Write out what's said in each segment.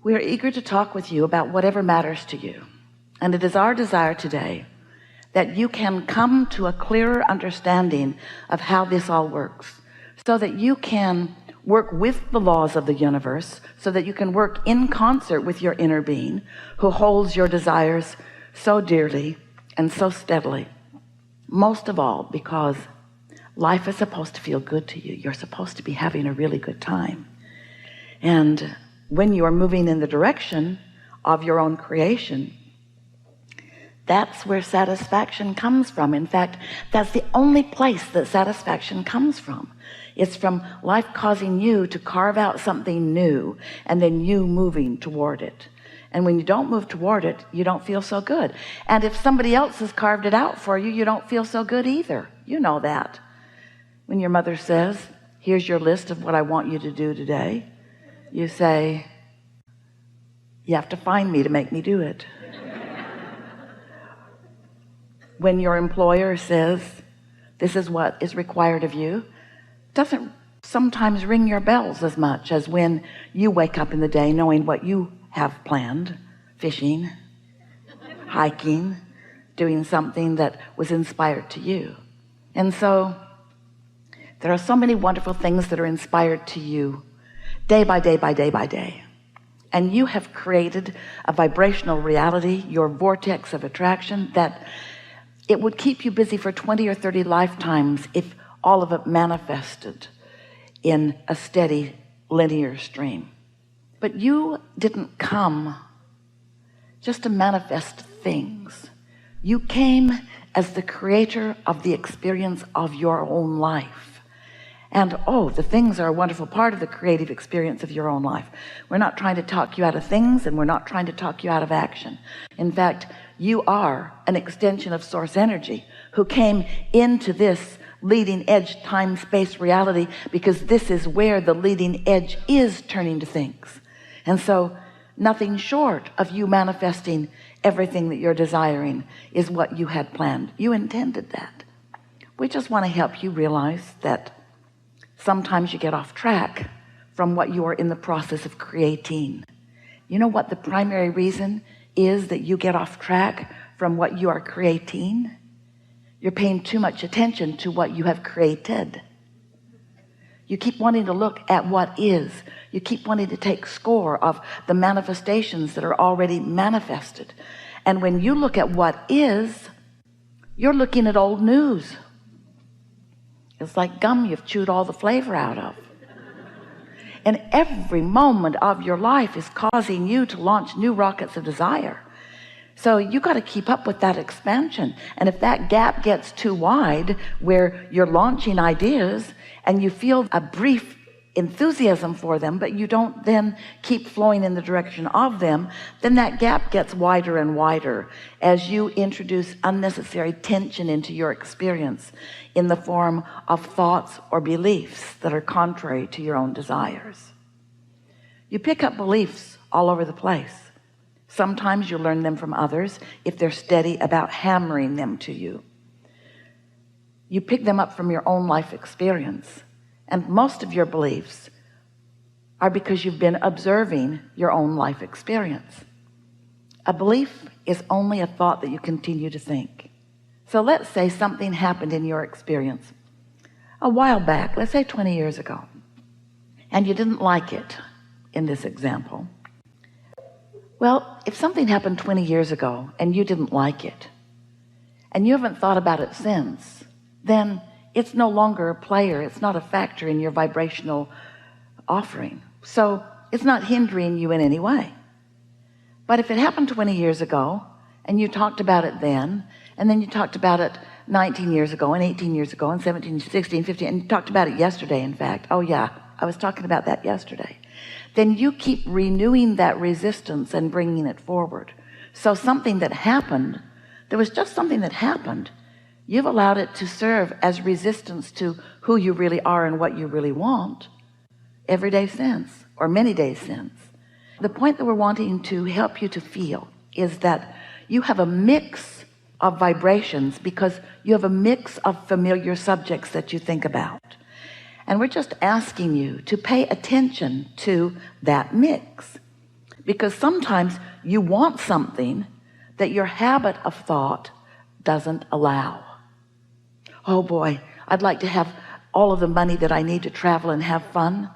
We are eager to talk with you about whatever matters to you, and it is our desire today that you can come to a clearer understanding of how this all works, so that you can work with the laws of the universe, so that you can work in concert with your inner being who holds your desires so dearly and so steadily. Most of all, because life is supposed to feel good to you. You're supposed to be having a really good time. And when you are moving in the direction of your own creation, that's where satisfaction comes from. In fact, that's the only place that satisfaction comes from. It's from life causing you to carve out something new, and then you moving toward it. And when you don't move toward it, you don't feel so good. And if somebody else has carved it out for you, you don't feel so good either. You know that. When your mother says, here's your list of what I want you to do today, you say, you have to find me to make me do it. When your employer says, this is what is required of you, it doesn't sometimes ring your bells as much as when you wake up in the day knowing what you have planned, fishing, hiking, doing something that was inspired to you. And so there are so many wonderful things that are inspired to you day by day by day by day. And you have created a vibrational reality, your vortex of attraction, that it would keep you busy for 20 or 30 lifetimes if all of it manifested in a steady linear stream. But you didn't come just to manifest things. You came as the creator of the experience of your own life. And oh, the things are a wonderful part of the creative experience of your own life. We're not trying to talk you out of things, and we're not trying to talk you out of action. In fact, you are an extension of source energy who came into this leading edge time-space reality, because this is where the leading edge is turning to things. And so nothing short of you manifesting everything that you're desiring is what you had planned. You intended that. We just want to help you realize that sometimes you get off track from what you are in the process of creating. You know what the primary reason is that you get off track from what you are creating? You're paying too much attention to what you have created. You keep wanting to look at what is. You keep wanting to take score of the manifestations that are already manifested. And when you look at what is, you're looking at old news. It's like gum you've chewed all the flavor out of. And every moment of your life is causing you to launch new rockets of desire. So you got to keep up with that expansion. And if that gap gets too wide, where you're launching ideas and you feel a brief enthusiasm for them, but you don't then keep flowing in the direction of them, then that gap gets wider and wider as you introduce unnecessary tension into your experience in the form of thoughts or beliefs that are contrary to your own desires. You pick up beliefs all over the place. Sometimes you learn them from others if they're steady about hammering them to you. You pick them up from your own life experience. And most of your beliefs are because you've been observing your own life experience. A belief is only a thought that you continue to think. So let's say something happened in your experience a while back, let's say 20 years ago, and you didn't like it in this example. Well, if something happened 20 years ago and you didn't like it, and you haven't thought about it since, then it's no longer a player. It's not a factor in your vibrational offering. So it's not hindering you in any way. But if it happened 20 years ago and you talked about it then, and then you talked about it 19 years ago and 18 years ago and 17, 16, 15, and you talked about it yesterday, in fact. Oh yeah, I was talking about that yesterday. Then you keep renewing that resistance and bringing it forward. So something that happened, there was just something that happened, you've allowed it to serve as resistance to who you really are and what you really want every day since, or many days since. The point that we're wanting to help you to feel is that you have a mix of vibrations because you have a mix of familiar subjects that you think about. And we're just asking you to pay attention to that mix, because sometimes you want something that your habit of thought doesn't allow. Oh boy, I'd like to have all of the money that I need to travel and have fun,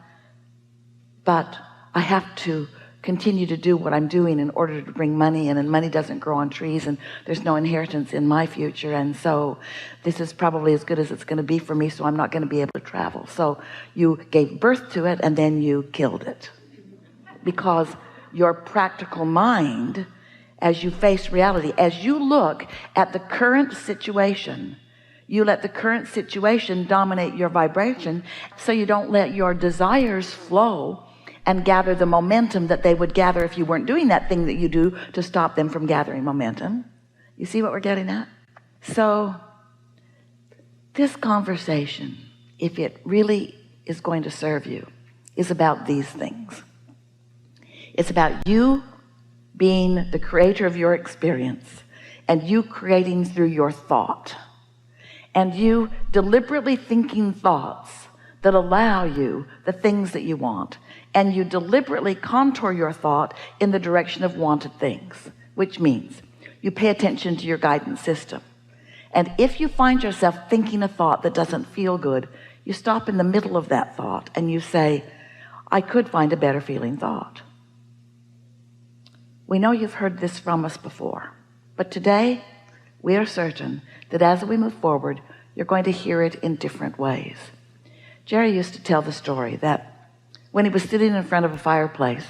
but I have to continue to do what I'm doing in order to bring money in, and money doesn't grow on trees, and there's no inheritance in my future, and so this is probably as good as it's going to be for me, so I'm not going to be able to travel. So you gave birth to it and then you killed it, because your practical mind, as you face reality, as you look at the current situation, you let the current situation dominate your vibration, so you don't let your desires flow and gather the momentum that they would gather if you weren't doing that thing that you do to stop them from gathering momentum. You see what we're getting at? So this conversation, if it really is going to serve you, is about these things. It's about you being the creator of your experience, and you creating through your thought, and you deliberately thinking thoughts that allow you the things that you want, and you deliberately contour your thought in the direction of wanted things, which means you pay attention to your guidance system. And if you find yourself thinking a thought that doesn't feel good, you stop in the middle of that thought and you say, I could find a better feeling thought. We know you've heard this from us before, but today we are certain that as we move forward, you're going to hear it in different ways. Jerry used to tell the story that when he was sitting in front of a fireplace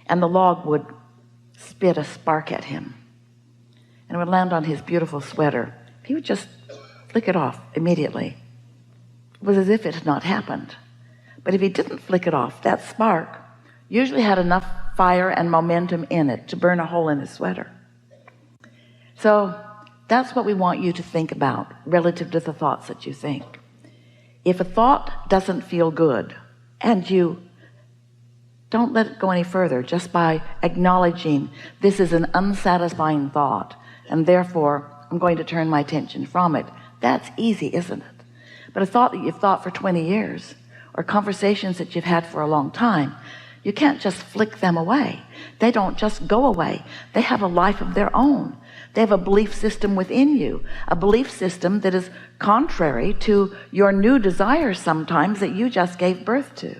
and the log would spit a spark at him and it would land on his beautiful sweater, he would just flick it off immediately. It was as if it had not happened. But if he didn't flick it off, that spark usually had enough fire and momentum in it to burn a hole in his sweater. So that's what we want you to think about relative to the thoughts that you think. If a thought doesn't feel good, and you don't let it go any further just by acknowledging this is an unsatisfying thought, and therefore I'm going to turn my attention from it, that's easy, isn't it? But a thought that you've thought for 20 years, or conversations that you've had for a long time, you can't just flick them away. They don't just go away. They have a life of their own. They have a belief system within you, a belief system that is contrary to your new desires sometimes that you just gave birth to.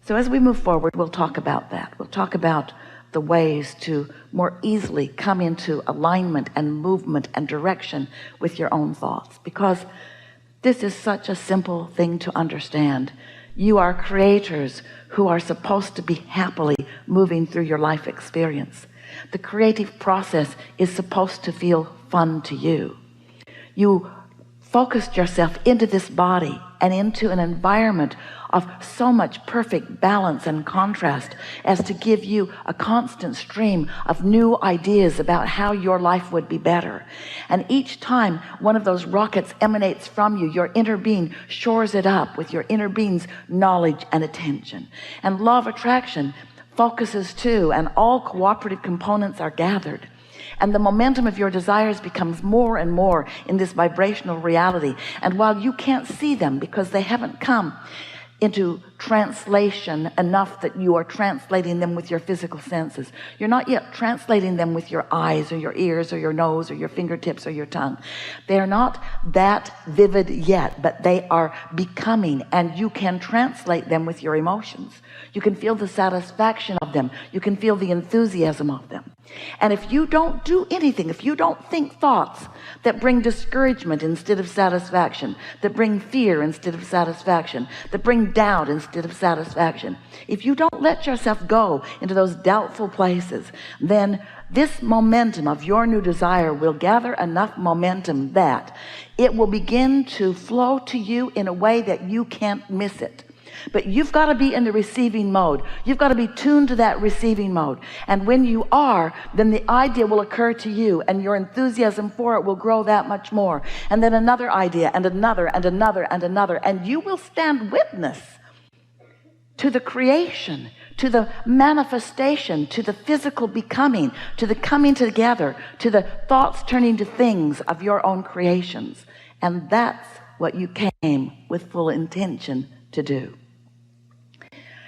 So as we move forward, we'll talk about that. We'll talk about the ways to more easily come into alignment and movement and direction with your own thoughts, because this is such a simple thing to understand. You are creators who are supposed to be happily moving through your life experience. The creative process is supposed to feel fun to you. You focused yourself into this body and into an environment of so much perfect balance and contrast as to give you a constant stream of new ideas about how your life would be better. And each time one of those rockets emanates from you, your inner being shores it up with your inner being's knowledge and attention. And law of attraction focuses too, and all cooperative components are gathered, and the momentum of your desires becomes more and more in this vibrational reality. And while you can't see them because they haven't come into translation enough that you are translating them with your physical senses, you're not yet translating them with your eyes or your ears or your nose or your fingertips or your tongue. They are not that vivid yet, but they are becoming, and you can translate them with your emotions. You can feel the satisfaction of them. You can feel the enthusiasm of them. And if you don't do anything, if you don't think thoughts that bring discouragement instead of satisfaction, that bring fear instead of satisfaction, that bring doubt instead of satisfaction, if you don't let yourself go into those doubtful places, then this momentum of your new desire will gather enough momentum that it will begin to flow to you in a way that you can't miss it. But you've got to be in the receiving mode. You've got to be tuned to that receiving mode. And when you are, then the idea will occur to you, and your enthusiasm for it will grow that much more. And then another idea, and another, and another, and another. And you will stand witness to the creation, to the manifestation, to the physical becoming, to the coming together, to the thoughts turning to things of your own creations. And that's what you came with full intention to do.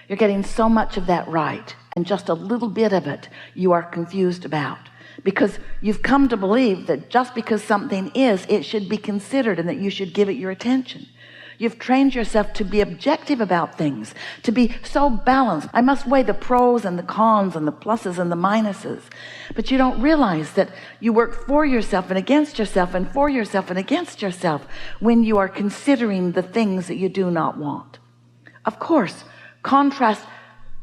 You're getting so much of that right and just a little bit of it you are confused about, because you've come to believe that just because something is, it should be considered and that you should give it your attention. You've trained yourself to be objective about things, to be so balanced. I must weigh the pros and the cons and the pluses and the minuses. But you don't realize that you work for yourself and against yourself and for yourself and against yourself when you are considering the things that you do not want. Of course, contrast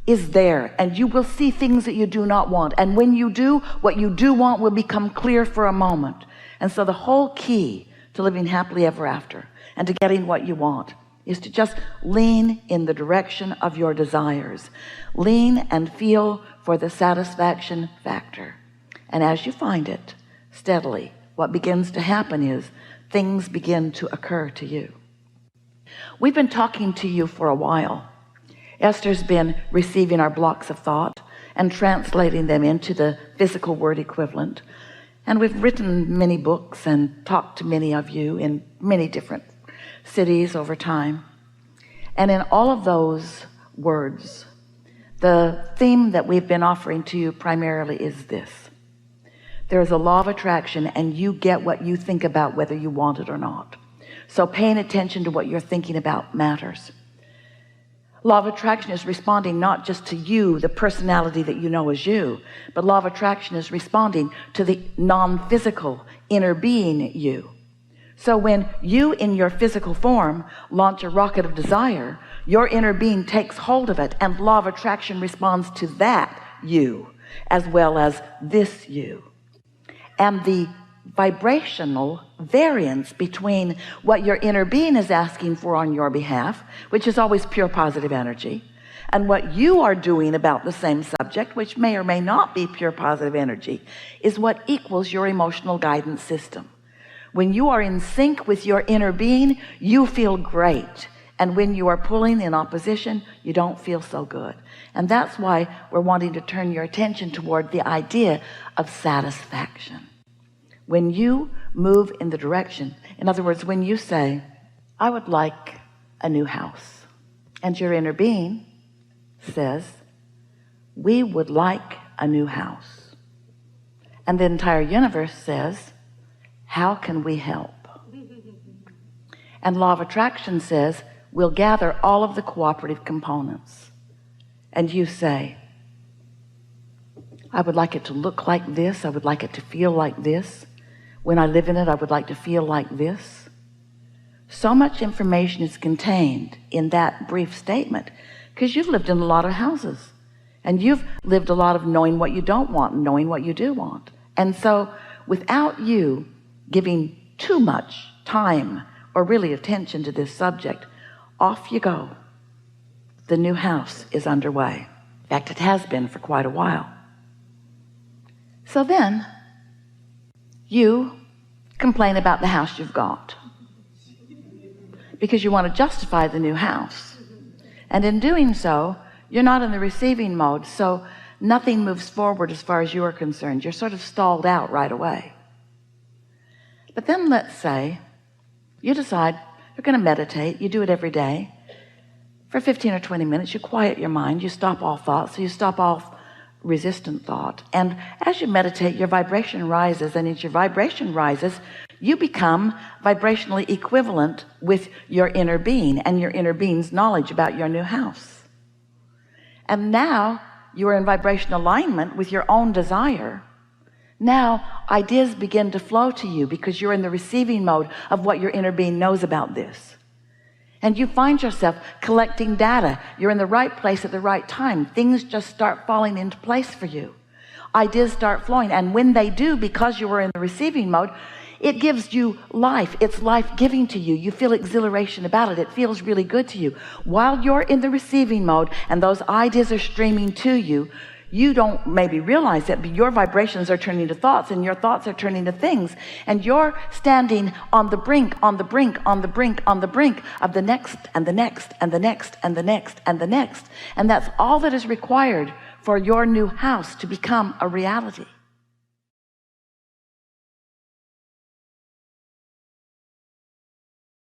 is there, and you will see things that you do not want. And when you do, what you do want will become clear for a moment. And so the whole key to living happily ever after and to getting what you want is to just lean in the direction of your desires. Lean and feel for the satisfaction factor. And as you find it steadily, what begins to happen is things begin to occur to you. We've been talking to you for a while. Esther's been receiving our blocks of thought and translating them into the physical word equivalent. And we've written many books and talked to many of you in many different cities over time. And in all of those words, the theme that we've been offering to you primarily is this: there is a law of attraction, and you get what you think about, whether you want it or not. So paying attention to what you're thinking about matters. Law of attraction is responding not just to you, the personality that you know as you, but law of attraction is responding to the non-physical inner being you. So when you in your physical form launch a rocket of desire, your inner being takes hold of it, and law of attraction responds to that you as well as this you. And the vibrational variance between what your inner being is asking for on your behalf, which is always pure positive energy, and what you are doing about the same subject, which may or may not be pure positive energy, is what equals your emotional guidance system. When you are in sync with your inner being, you feel great. And when you are pulling in opposition, you don't feel so good. And that's why we're wanting to turn your attention toward the idea of satisfaction. When you move in the direction, in other words, when you say, I would like a new house, and your inner being says, we would like a new house, and the entire universe says, how can we help? And law of attraction says, we'll gather all of the cooperative components. And you say, I would like it to look like this. I would like it to feel like this. When I live in it, I would like to feel like this. So much information is contained in that brief statement, because you've lived in a lot of houses, and you've lived a lot of knowing what you don't want and knowing what you do want. And so without you giving too much time or really attention to this subject, off you go. The new house is underway. In fact, it has been for quite a while. So then you complain about the house you've got because you want to justify the new house. And in doing so, you're not in the receiving mode, so nothing moves forward as far as you are concerned. You're sort of stalled out right away. But then let's say you decide you're going to meditate. You do it every day. For 15 or 20 minutes, you quiet your mind. You stop all thoughts. So you stop all resistant thought. And as you meditate, your vibration rises. And as your vibration rises, you become vibrationally equivalent with your inner being and your inner being's knowledge about your new house. And now you are in vibration alignment with your own desire. Now ideas begin to flow to you because you're in the receiving mode of what your inner being knows about this. And you find yourself collecting data. You're in the right place at the right time. Things just start falling into place for you. Ideas start flowing. And when they do, because you were in the receiving mode, it gives you life. It's life-giving to you. You feel exhilaration about it. It feels really good to you. While you're in the receiving mode and those ideas are streaming to you, you don't maybe realize it, but your vibrations are turning to thoughts, and your thoughts are turning to things, and you're standing on the brink, on the brink, on the brink, on the brink of the next and the next and the next and the next and the next. And that's all that is required for your new house to become a reality.